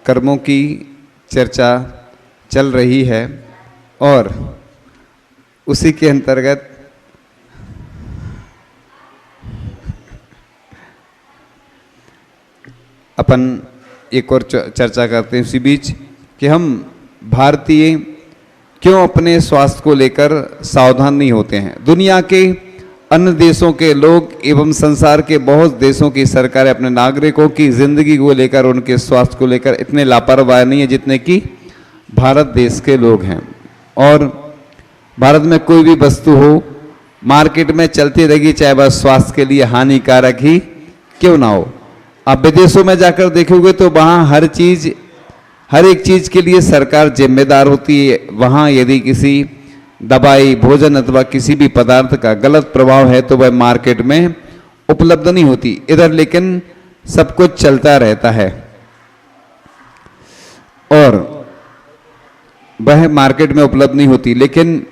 कर्मों की चर्चा चल रही है और उसी के अंतर्गत अपन एक और चर्चा करते हैं उसी बीच कि हम भारतीय क्यों अपने स्वास्थ्य को लेकर सावधान नहीं होते हैं। दुनिया के अन्य देशों के लोग एवं संसार के बहुत देशों की सरकारें अपने नागरिकों की जिंदगी को लेकर, उनके स्वास्थ्य को लेकर इतने लापरवाह नहीं है जितने कि भारत देश के लोग हैं। और भारत में कोई भी वस्तु हो मार्केट में चलती रहेगी, चाहे वह स्वास्थ्य के लिए हानिकारक ही क्यों ना हो। आप विदेशों में जाकर देखोगे तो वहाँ हर एक चीज के लिए सरकार जिम्मेदार होती है। वहाँ यदि किसी दवाई, भोजन अथवा किसी भी पदार्थ का गलत प्रभाव है तो वह मार्केट में उपलब्ध नहीं होती। इधर लेकिन सब कुछ चलता रहता है और वह मार्केट में उपलब्ध नहीं होती। लेकिन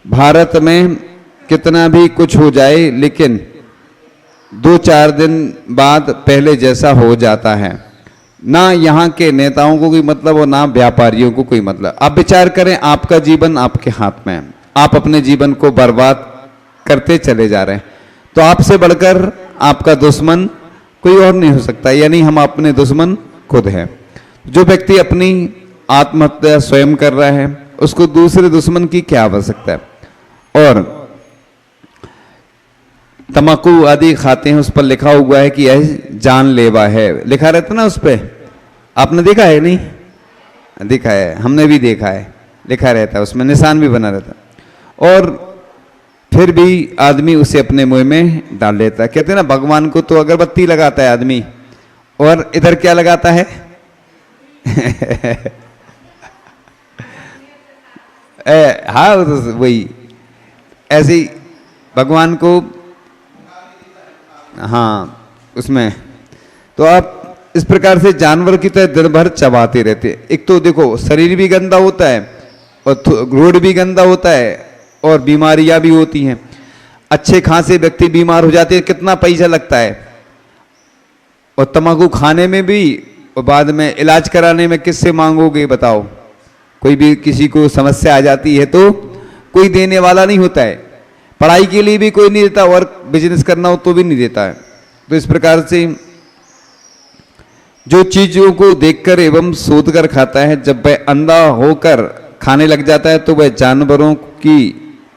भारत में कितना भी कुछ हो जाए, लेकिन 2-4 दिन बाद पहले जैसा हो जाता है। ना यहाँ के नेताओं को कोई मतलब और ना व्यापारियों को कोई मतलब। आप विचार करें, आपका जीवन आपके हाथ में है, आप अपने जीवन को बर्बाद करते चले जा रहे हैं, तो आपसे बढ़कर आपका दुश्मन कोई और नहीं हो सकता, यानी हम अपने दुश्मन खुद हैं। जो व्यक्ति अपनी आत्महत्या स्वयं कर रहा है उसको दूसरे दुश्मन की क्या आवश्यकता है। और तंबाकू आदि खाते हैं, उस पर लिखा हुआ है कि यह जानलेवा है, लिखा रहता ना उस पर। आपने देखा है? नहीं देखा है, हमने भी देखा है, लिखा रहता है, उसमें निशान भी बना रहता है। और फिर भी आदमी उसे अपने मुंह में डाल लेता है। कहते हैं ना, भगवान को तो अगरबत्ती लगाता है आदमी, और इधर क्या लगाता है? हाँ वही ऐसे ही भगवान को, हाँ उसमें। तो आप इस प्रकार से जानवर की तरह दिन भर चबाते रहते हैं। एक तो देखो शरीर भी गंदा होता है और रोड भी गंदा होता है और बीमारियां भी होती हैं। अच्छे खासे व्यक्ति बीमार हो जाते हैं, कितना पैसा लगता है। और तंबाकू खाने में भी और बाद में इलाज कराने में किससे मांगोगे बताओ? कोई भी किसी को समस्या आ जाती है तो कोई देने वाला नहीं होता है। पढ़ाई के लिए भी कोई नहीं देता, और बिजनेस करना हो तो भी नहीं देता है। तो इस प्रकार से जो चीजों को देखकर एवं सोचकर खाता है, जब वह अंधा होकर खाने लग जाता है तो वह जानवरों की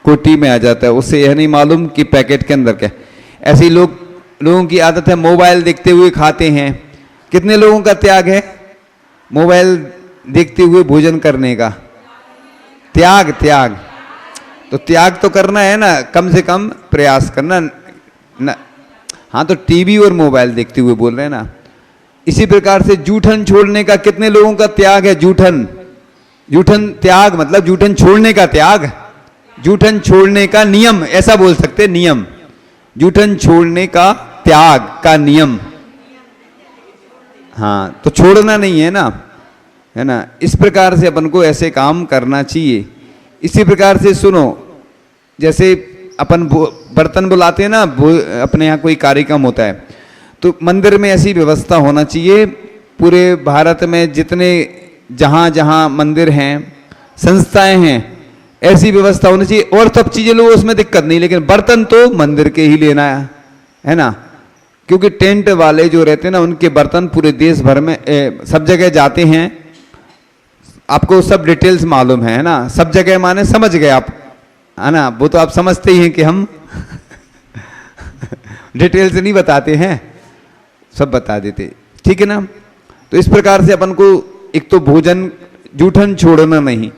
कोटि में आ जाता है। उसे यह नहीं मालूम कि पैकेट के अंदर क्या। ऐसे ही लोगों की आदत है मोबाइल देखते हुए खाते हैं। कितने लोगों का त्याग है मोबाइल देखते हुए भोजन करने का? त्याग तो त्याग तो करना है ना, कम से कम प्रयास करना ना। हाँ, तो टीवी और मोबाइल देखते हुए बोल रहे हैं ना। इसी प्रकार से जूठन छोड़ने का कितने लोगों का त्याग है? जूठन त्याग मतलब जूठन छोड़ने का त्याग, जूठन छोड़ने का नियम, ऐसा बोल सकते नियम। जूठन छोड़ने का त्याग का नियम, हाँ, तो छोड़ना नहीं है ना। इस प्रकार से अपन को ऐसे काम करना चाहिए। इसी प्रकार से सुनो, जैसे अपन बर्तन बुलाते हैं ना, अपने यहाँ कोई कार्यक्रम होता है तो मंदिर में ऐसी व्यवस्था होना चाहिए। पूरे भारत में जितने जहाँ मंदिर हैं, संस्थाएं हैं, ऐसी व्यवस्था होनी चाहिए। और सब चीजें लो, उसमें दिक्कत नहीं, लेकिन बर्तन तो मंदिर के ही लेना है ना। क्योंकि टेंट वाले जो रहते हैं ना, उनके बर्तन पूरे देश भर में सब जगह जाते हैं। आपको सब डिटेल्स मालूम है ना, सब जगह माने समझ गए आप, है ना। वो तो आप समझते ही हैं कि हम डिटेल्स नहीं बताते हैं, सब बता देते, ठीक है ना। तो इस प्रकार से अपन को एक तो भोजन जूठन छोड़ना नहीं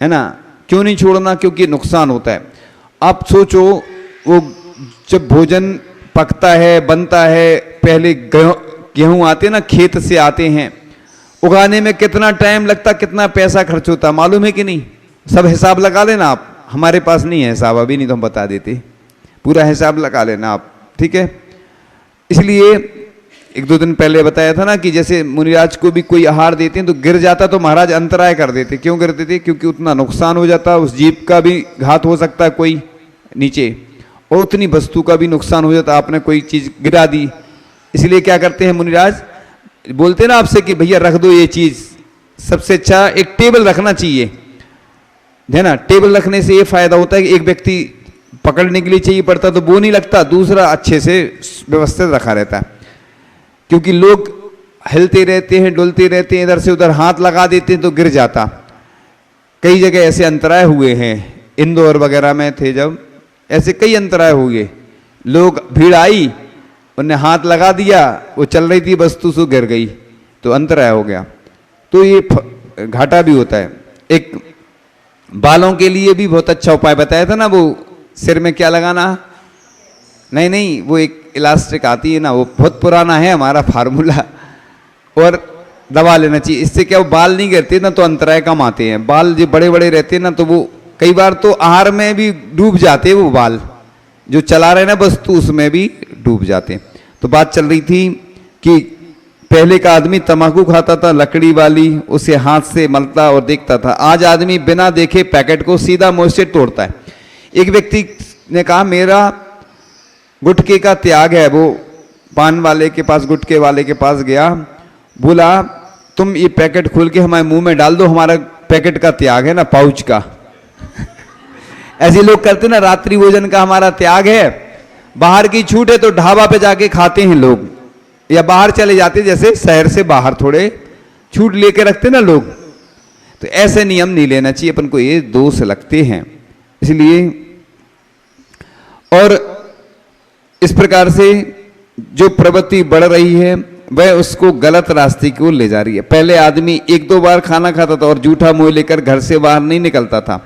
है ना। क्यों नहीं छोड़ना? क्योंकि नुकसान होता है। आप सोचो, वो जब भोजन पकता है, बनता है, पहले गेहूं आते ना, खेत से आते हैं, उगाने में कितना टाइम लगता, कितना पैसा खर्च होता, मालूम है कि नहीं? सब हिसाब लगा लेना आप। हमारे पास नहीं है हिसाब अभी, नहीं तो हम बता देते। पूरा हिसाब लगा लेना आप, ठीक है। इसलिए 1-2 दिन पहले बताया था ना कि जैसे मुनिराज को भी कोई आहार देते हैं तो गिर जाता तो महाराज अंतराय कर देते। क्यों कर देते? क्योंकि उतना नुकसान हो जाता, उस जीव का भी घात हो सकता है कोई नीचे, और उतनी वस्तु का भी नुकसान हो जाता, आपने कोई चीज गिरा दी। इसलिए क्या करते हैं मुनिराज, बोलते ना आपसे कि भैया रख दो ये चीज, सबसे अच्छा एक टेबल रखना चाहिए, है ना। टेबल रखने से ये फायदा होता है कि एक व्यक्ति पकड़ने के लिए चाहिए पड़ता तो वो नहीं लगता, दूसरा अच्छे से व्यवस्थित रखा रहता है। क्योंकि लोग हिलते रहते हैं, डुलते रहते हैं, इधर से उधर हाथ लगा देते हैं तो गिर जाता। कई जगह ऐसे अंतराय हुए हैं, इंदौर वगैरह में थे जब, ऐसे कई अंतराय हुए, लोग भीड़ आई, उन्हें हाथ लगा दिया, वो चल रही थी वस्तु से गिर गई तो अंतराय हो गया। तो ये घाटा भी होता है। एक बालों के लिए भी बहुत अच्छा उपाय बताया था ना, वो सिर में क्या लगाना, नहीं वो एक इलास्टिक आती है ना, वो बहुत पुराना है हमारा फार्मूला, और दबा लेना चाहिए। इससे क्या वो बाल नहीं गिरते ना, तो अंतराय कम आते हैं। बाल जो बड़े बड़े रहते हैं ना, तो वो कई बार तो आहार में भी डूब जाते हैं, वो बाल जो चला रहे ना वस्तु उसमें भी डूब जाते हैं। तो बात चल रही थी कि पहले का आदमी तंबाकू खाता था लकड़ी वाली, उसे हाथ से मलता और देखता था। आज आदमी बिना देखे पैकेट को सीधा मुंह से तोड़ता है। एक व्यक्ति ने कहा मेरा गुटखे का त्याग है, वो पान वाले के पास, गुटखे वाले के पास गया, बोला तुम ये पैकेट खोल के हमारे मुंह में डाल दो, हमारा पैकेट का त्याग है ना, पाउच का। ऐसे लोग करते ना, रात्रि भोजन का हमारा त्याग है, बाहर की छूट है तो ढाबा पे जाके खाते हैं लोग, या बाहर चले जाते, जैसे शहर से बाहर थोड़े छूट लेके रखते ना लोग। तो ऐसे नियम नहीं लेना चाहिए, अपन को ये दोष लगते हैं। इसलिए और इस प्रकार से जो प्रवृत्ति बढ़ रही है वह उसको गलत रास्ते की ओर ले जा रही है। पहले आदमी एक दो बार खाना खाता था और जूठा मुंह लेकर घर से बाहर नहीं निकलता था।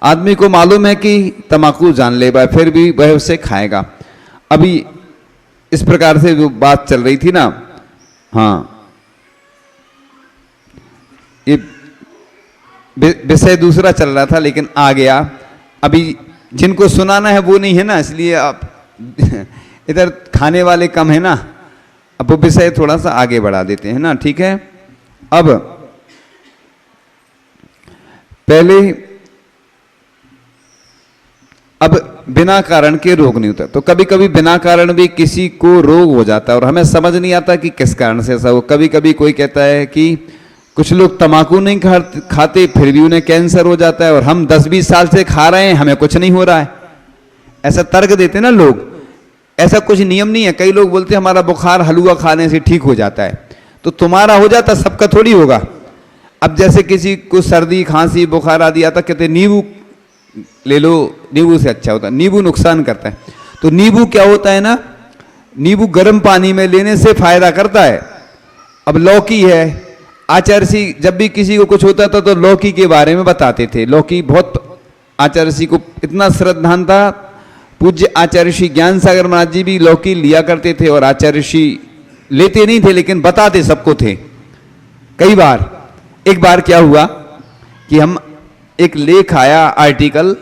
आदमी को मालूम है कि तंबाकू जानलेवा है, फिर भी वह उसे खाएगा। अभी इस प्रकार से जो बात चल रही थी ना, हाँ, ये विषय दूसरा चल रहा था लेकिन आ गया। अभी जिनको सुनाना है वो नहीं है ना, इसलिए आप इधर खाने वाले कम है ना, अब वो विषय थोड़ा सा आगे बढ़ा देते हैं ना, ठीक है। अब पहले अब बिना कारण के रोग नहीं होता, तो कभी कभी बिना कारण भी किसी को रोग हो जाता है और हमें समझ नहीं आता कि किस कारण से ऐसा हो। कभी कभी कोई कहता है कि कुछ लोग तंबाकू नहीं खाते फिर भी उन्हें कैंसर हो जाता है, और हम 10-20 साल से खा रहे हैं हमें कुछ नहीं हो रहा है, ऐसा तर्क देते ना लोग। ऐसा कुछ नियम नहीं है। कई लोग बोलते हैं हमारा बुखार हलवा खाने से ठीक हो जाता है, तो तुम्हारा हो जाता, सबका थोड़ी होगा। अब जैसे किसी को सर्दी खांसी बुखार आदि आता, कहते नींबू ले लो, नींबू से अच्छा होता है। नींबू नुकसान करता है। तो नींबू क्या होता है ना, नींबू गर्म पानी में लेने से फायदा करता है। अब लौकी है, आचार्य ऋषि जब भी किसी को कुछ होता था तो लौकी के बारे में बताते थे। लौकी बहुत आचार्य ऋषि को इतना श्रद्धान था, पूज्य आचार्य ऋषि ज्ञान सागर महाराज जी भी लौकी लिया करते थे, और आचार्य ऋषि लेते नहीं थे लेकिन बताते सबको थे। कई बार, एक बार क्या हुआ कि हम एक लेख आया आर्टिकल,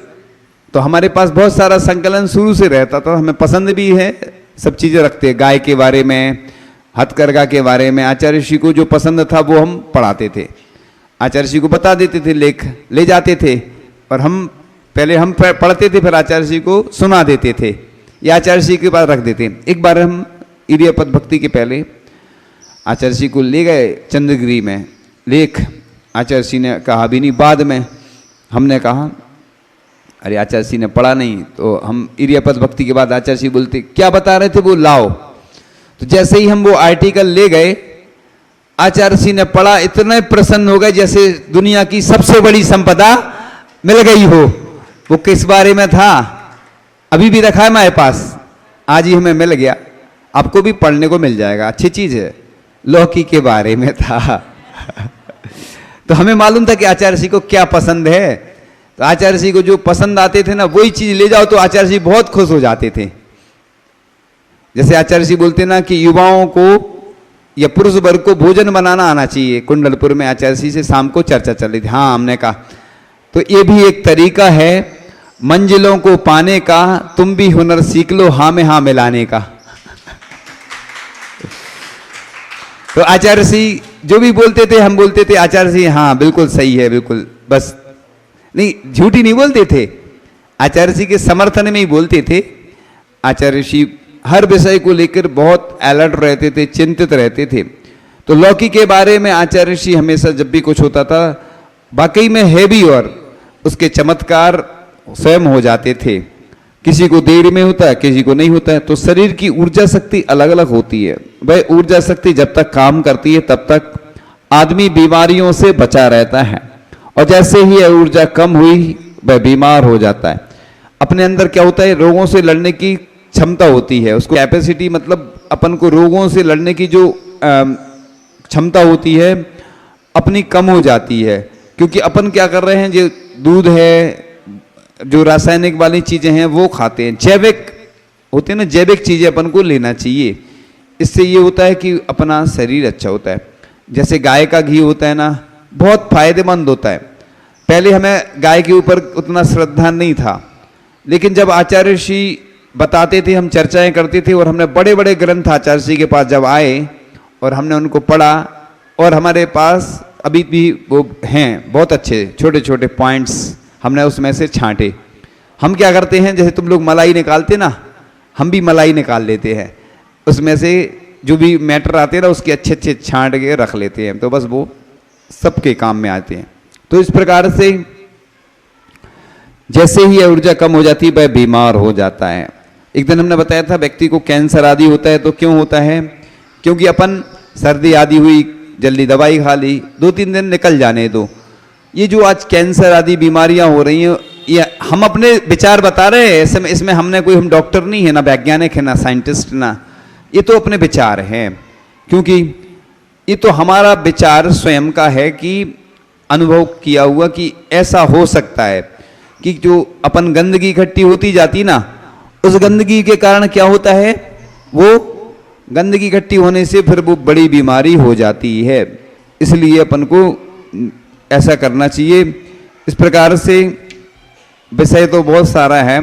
तो हमारे पास बहुत सारा संकलन शुरू से रहता था, हमें पसंद भी है, सब चीजें रखते हैं, गाय के बारे में, हथकरघा के बारे में। आचार्य ऋषि को जो पसंद था वो हम पढ़ाते थे, आचार्य ऋषि को बता देते थे, लेख ले जाते थे, और हम पहले हम पढ़ते थे फिर आचार्य ऋषि को सुना देते थे, या आचार्य ऋषि के पास रख देते। एक बार हम इरियापद भक्ति के पहले आचार्य ऋषि को ले गए चंद्रगिरी में, लेख आचार्य ऋषि ने कहा भी नहीं, बाद में हमने कहा अरे आचार्य ऋषि ने पढ़ा नहीं, तो हम इरियापद भक्ति के बाद आचार्य ऋषि बोलते क्या बता रहे थे वो लाओ। तो जैसे ही हम वो आर्टिकल ले गए, आचार्य ऋषि ने पढ़ा, इतने प्रसन्न हो गए जैसे दुनिया की सबसे बड़ी संपदा मिल गई हो। वो किस बारे में था, अभी भी रखा है हमारे पास, आज ही हमें मिल गया, आपको भी पढ़ने को मिल जाएगा, अच्छी चीज है। लौकी के बारे में था। तो हमें मालूम था कि आचार्य ऋषि को क्या पसंद है, तो आचार्य ऋषि को जो पसंद आते थे ना वही चीज ले जाओ तो आचार्य ऋषि बहुत खुश हो जाते थे। जैसे आचार्य ऋषि बोलते ना कि युवाओं को या पुरुष वर्ग को भोजन बनाना आना चाहिए। कुंडलपुर में आचार्य ऋषि से शाम को चर्चा चल रही थी, हाँ हमने कहा तो ये भी एक तरीका है मंजिलों को पाने का, तुम भी हुनर सीख लो हाँ में हाँ मिलाने का। तो आचार्य ऋषि जो भी बोलते थे हम बोलते थे आचार्य ऋषि हाँ बिल्कुल सही है, बिल्कुल, बस नहीं झूठी नहीं बोलते थे, आचार्य ऋषि के समर्थन में ही बोलते थे। आचार्य ऋषि हर विषय को लेकर बहुत अलर्ट रहते थे, चिंतित रहते थे। तो लौकी के बारे में आचार्य ऋषि हमेशा जब भी कुछ होता था वाकई में है भी, और उसके चमत्कार स्वयं हो जाते थे। किसी को देर में होता है, किसी को नहीं होता है। तो शरीर की ऊर्जा शक्ति अलग अलग होती है। वह ऊर्जा शक्ति जब तक काम करती है तब तक आदमी बीमारियों से बचा रहता है, और जैसे ही यह ऊर्जा कम हुई वह बीमार हो जाता है। अपने अंदर क्या होता है, रोगों से लड़ने की क्षमता होती है, उसको कैपेसिटी, मतलब अपन को रोगों से लड़ने की जो क्षमता होती है अपनी कम हो जाती है। क्योंकि अपन क्या कर रहे हैं, जो दूध है, जो रासायनिक वाली चीजें हैं वो खाते हैं। जैविक होते हैं ना, जैविक चीजें अपन को लेना चाहिए। इससे ये होता है कि अपना शरीर अच्छा होता है। जैसे गाय का घी होता है ना, बहुत फायदेमंद होता है। पहले हमें गाय के ऊपर उतना श्रद्धा नहीं था, लेकिन जब आचार्य ऋषि बताते थे, हम चर्चाएं करते थे, और हमने बड़े बड़े ग्रंथ आचार्य ऋषि के पास जब आए और हमने उनको पढ़ा, और हमारे पास अभी भी वो हैं बहुत अच्छे छोटे छोटे पॉइंट्स, हमने उसमें से छांटे। हम क्या करते हैं, जैसे तुम लोग मलाई निकालते ना, हम भी मलाई निकाल लेते हैं, उसमें से जो भी मैटर आते हैं ना उसके अच्छे अच्छे छांट के रख लेते हैं, तो बस वो सबके काम में आते हैं। तो इस प्रकार से जैसे ही ऊर्जा कम हो जाती है वह बीमार हो जाता है। एक दिन हमने बताया था व्यक्ति को कैंसर आदि होता है, तो क्यों होता है, क्योंकि अपन सर्दी आदि हुई, जल्दी दवाई खा ली, 2-3 दिन निकल जाने दो। ये जो आज कैंसर आदि बीमारियां हो रही हैं, ये हम अपने विचार बता रहे हैं, इसमें हमने कोई, हम डॉक्टर नहीं है, ना वैज्ञानिक है, ना साइंटिस्ट, ना, ये तो अपने विचार हैं। क्योंकि ये तो हमारा विचार स्वयं का है कि अनुभव किया हुआ कि ऐसा हो सकता है कि जो अपन गंदगी इकट्ठी होती जाती ना, उस गंदगी के कारण क्या होता है, वो गंदगी इकट्ठी होने से फिर वो बड़ी बीमारी हो जाती है। इसलिए अपन को ऐसा करना चाहिए। इस प्रकार से विषय तो बहुत सारा है,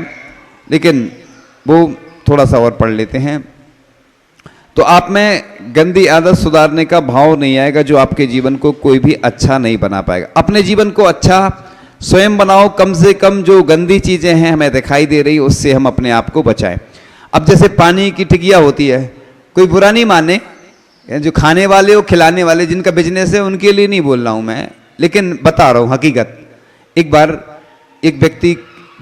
लेकिन वो थोड़ा सा और पढ़ लेते हैं। तो आप में गंदी आदत सुधारने का भाव नहीं आएगा, जो आपके जीवन को कोई भी अच्छा नहीं बना पाएगा। अपने जीवन को अच्छा स्वयं बनाओ, कम से कम जो गंदी चीजें हैं हमें दिखाई दे रही, उससे हम अपने आप को बचाएं। अब जैसे पानी की टिकिया होती है, कोई बुरा नहीं माने, जो खाने वाले और खिलाने वाले जिनका बिजनेस है उनके लिए नहीं बोल रहा हूं मैं, लेकिन बता रहा हूं हकीकत। एक बार एक व्यक्ति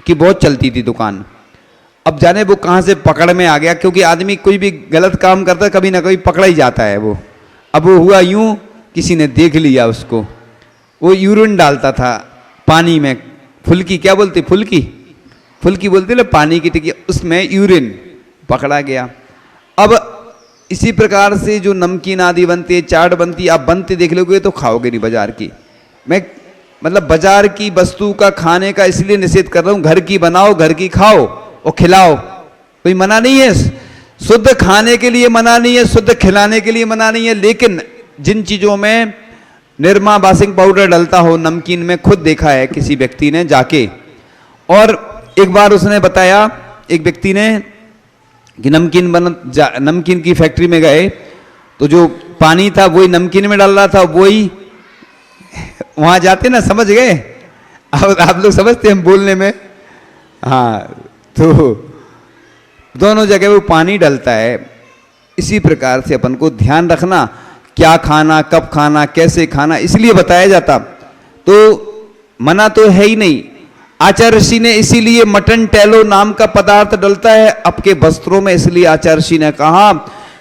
की बहुत चलती थी दुकान, अब जाने वो कहां से पकड़ में आ गया, क्योंकि आदमी कोई भी गलत काम करता है कभी ना कभी पकड़ा ही जाता है वो। अब वो हुआ यूं, किसी ने देख लिया उसको, वो यूरिन डालता था पानी में, फुल्की क्या बोलते, फुल्की बोलते ना, पानी की टिकिया, उसमें यूरिन पकड़ा गया। अब इसी प्रकार से जो नमकीन आदि बनती है, चाट बनती है, आप बनते देख लोगे तो खाओगे नहीं बाजार की। मैं मतलब बाजार की वस्तु का खाने का इसलिए निषेध कर रहा हूं, घर की बनाओ, घर की खाओ और खिलाओ, कोई मना नहीं है। शुद्ध खाने के लिए मना नहीं है, शुद्ध खिलाने के लिए मना नहीं है, लेकिन जिन चीजों में निरमा वाशिंग पाउडर डलता हो, नमकीन में खुद देखा है किसी व्यक्ति ने जाके, और एक बार उसने बताया एक व्यक्ति ने कि नमकीन की फैक्ट्री में गए तो जो पानी था वही नमकीन में डाल रहा था, वही वहां जाते ना, समझ गए आप लोग समझते हैं हम बोलने में, हाँ, तो दोनों जगह वो पानी डलता है। इसी प्रकार से अपन को ध्यान रखना, क्या खाना, कब खाना, कैसे खाना, इसलिए बताया जाता, तो मना तो है ही नहीं। आचार्य ऋषि ने इसीलिए मटन टेलो नाम का पदार्थ डलता है आपके वस्त्रों में, इसलिए आचार्य ऋषि ने कहा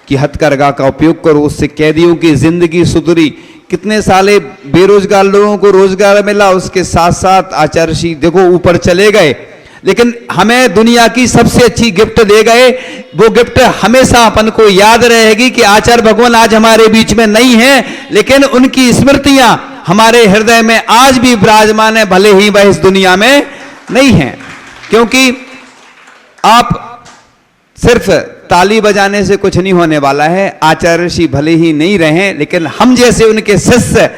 कि हथकरघा का उपयोग करो, उससे कैदियों की जिंदगी सुधरी। कितने साले बेरोजगार लोगों को रोजगार मिला, उसके साथ साथ आचार्य ऋषि देखो ऊपर चले गए, लेकिन हमें दुनिया की सबसे अच्छी गिफ्ट दे गए। वो गिफ्ट हमेशा अपन को याद रहेगी कि आचार्य भगवान आज हमारे बीच में नहीं है, लेकिन उनकी स्मृतियां हमारे हृदय में आज भी विराजमान है, भले ही वह इस दुनिया में नहीं है। क्योंकि आप सिर्फ ताली बजाने से कुछ नहीं होने वाला है। आचार्य ऋषि भले ही नहीं रहे, लेकिन हम जैसे उनके शिष्य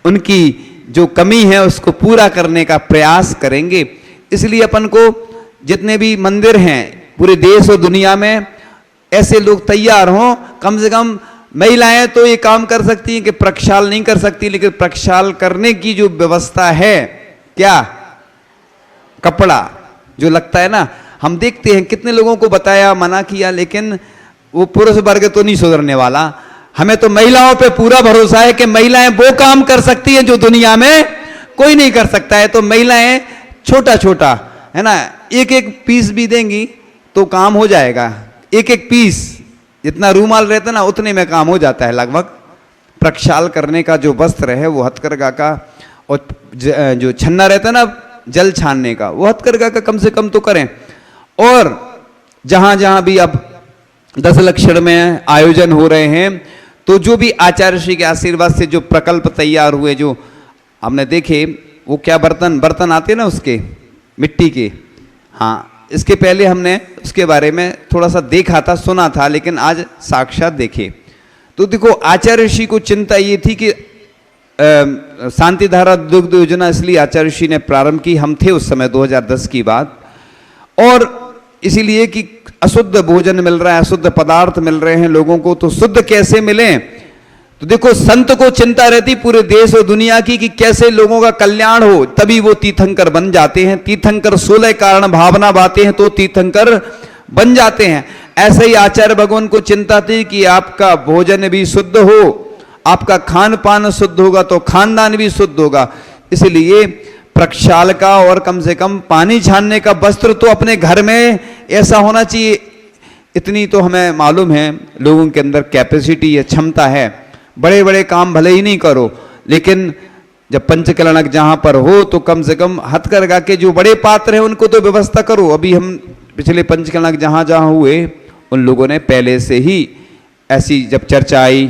उनकी जो कमी है उसको पूरा करने का प्रयास करेंगे। इसलिए अपन को जितने भी मंदिर हैं पूरे देश और दुनिया में, ऐसे लोग तैयार हों। कम से कम महिलाएं तो ये काम कर सकती हैं कि प्रक्षाल नहीं कर सकती, लेकिन प्रक्षाल करने की जो व्यवस्था है, क्या कपड़ा जो लगता है ना, हम देखते हैं कितने लोगों को बताया, मना किया, लेकिन वो पुरुष वर्ग तो नहीं सुधरने वाला। हमें तो महिलाओं पे पूरा भरोसा है कि महिलाएं वो काम कर सकती हैं जो दुनिया में कोई नहीं कर सकता है। तो महिलाएं छोटा छोटा है ना, एक एक पीस भी देंगी तो काम हो जाएगा। एक एक पीस जितना रूमाल रहता है ना उतने में काम हो जाता है लगभग। प्रक्षाल करने का जो वस्त्र है वो हथकरघा का, और जो छन्ना रहता है ना जल छानने का वो हथकरघा का कम से कम तो करें। और जहां जहां भी अब 10 लक्षण में आयोजन हो रहे हैं तो जो भी आचार्य श्री के आशीर्वाद से जो प्रकल्प तैयार हुए, जो हमने देखे, वो क्या बर्तन आते हैं ना उसके मिट्टी के, हाँ इसके पहले हमने उसके बारे में थोड़ा सा देखा था, सुना था, लेकिन आज साक्षात देखे। तो देखो आचार्य ऋषि को चिंता ये थी कि शांति धारा दुग्ध योजना इसलिए आचार्य ऋषि ने प्रारंभ की, हम थे उस समय 2010 की बात, और इसीलिए कि अशुद्ध भोजन मिल रहा है, अशुद्ध पदार्थ मिल रहे हैं लोगों को, तो शुद्ध कैसे मिले। तो देखो संत को चिंता रहती पूरे देश और दुनिया की कि कैसे लोगों का कल्याण हो, तभी वो तीर्थंकर बन जाते हैं। तीर्थंकर 16 कारण भावना बातें हैं तो तीर्थंकर बन जाते हैं। ऐसे ही आचार्य भगवान को चिंता थी कि आपका भोजन भी शुद्ध हो, आपका खान पान शुद्ध होगा तो खानदान भी शुद्ध होगा। इसलिए प्रक्षाल का और कम से कम पानी छानने का वस्त्र तो अपने घर में ऐसा होना चाहिए। इतनी तो हमें मालूम है लोगों के अंदर कैपेसिटी है, क्षमता है। बड़े बड़े काम भले ही नहीं करो, लेकिन जब पंचकलनक जहां पर हो तो कम से कम हथकरघा के जो बड़े पात्र हैं उनको तो व्यवस्था करो। अभी हम पिछले पंचकलनक जहां जहां हुए उन लोगों ने पहले से ही ऐसी जब चर्चा आई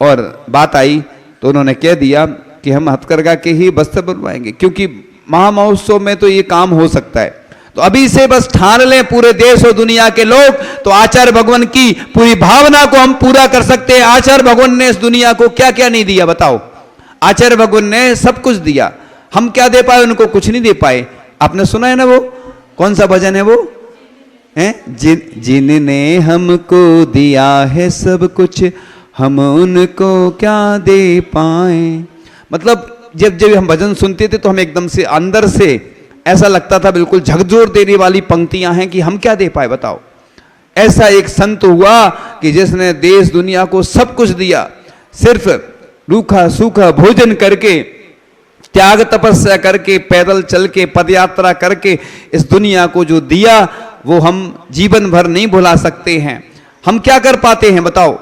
और बात आई तो उन्होंने कह दिया कि हम हथकरघा के ही वस्त्र बनवाएंगे, क्योंकि महामहोत्सव में तो ये काम हो सकता है। तो अभी से बस ठान लें पूरे देश और दुनिया के लोग, तो आचार्य भगवान की पूरी भावना को हम पूरा कर सकते हैं। आचार्य भगवान ने इस दुनिया को क्या क्या नहीं दिया बताओ। आचार्य भगवान ने सब कुछ दिया, हम क्या दे पाए, उनको कुछ नहीं दे पाए। आपने सुना है ना वो कौन सा भजन है वो है, जिनने हमको दिया है सब कुछ हम उनको क्या दे पाए। मतलब जब जब हम भजन सुनते थे तो हम एकदम से अंदर से ऐसा लगता था बिल्कुल झकझोर देने वाली पंक्तियां हैं कि हम क्या दे पाए बताओ। ऐसा एक संत हुआ कि जिसने देश दुनिया को सब कुछ दिया, सिर्फ रूखा सूखा भोजन करके, त्याग तपस्या करके, पैदल चल के, पदयात्रा करके इस दुनिया को जो दिया वो हम जीवन भर नहीं भुला सकते हैं। हम क्या कर पाते हैं बताओ,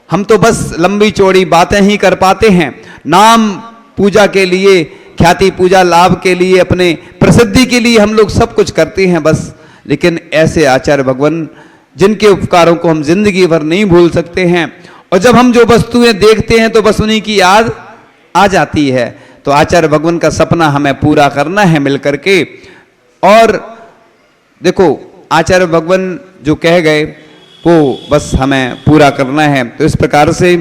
हम तो बस लंबी चौड़ी बातें ही कर पाते हैं। नाम पूजा के लिए, ख्याति पूजा लाभ के लिए, अपने प्रसिद्धि के लिए हम लोग सब कुछ करते हैं बस। लेकिन ऐसे आचार्य भगवान जिनके उपकारों को हम जिंदगी भर नहीं भूल सकते हैं, और जब हम जो वस्तुएं देखते हैं तो बस उन्हीं की याद आ जाती है। तो आचार्य भगवान का सपना हमें पूरा करना है मिलकर के। और देखो आचार्य भगवान जो कह गए वो बस हमें पूरा करना है। तो इस प्रकार से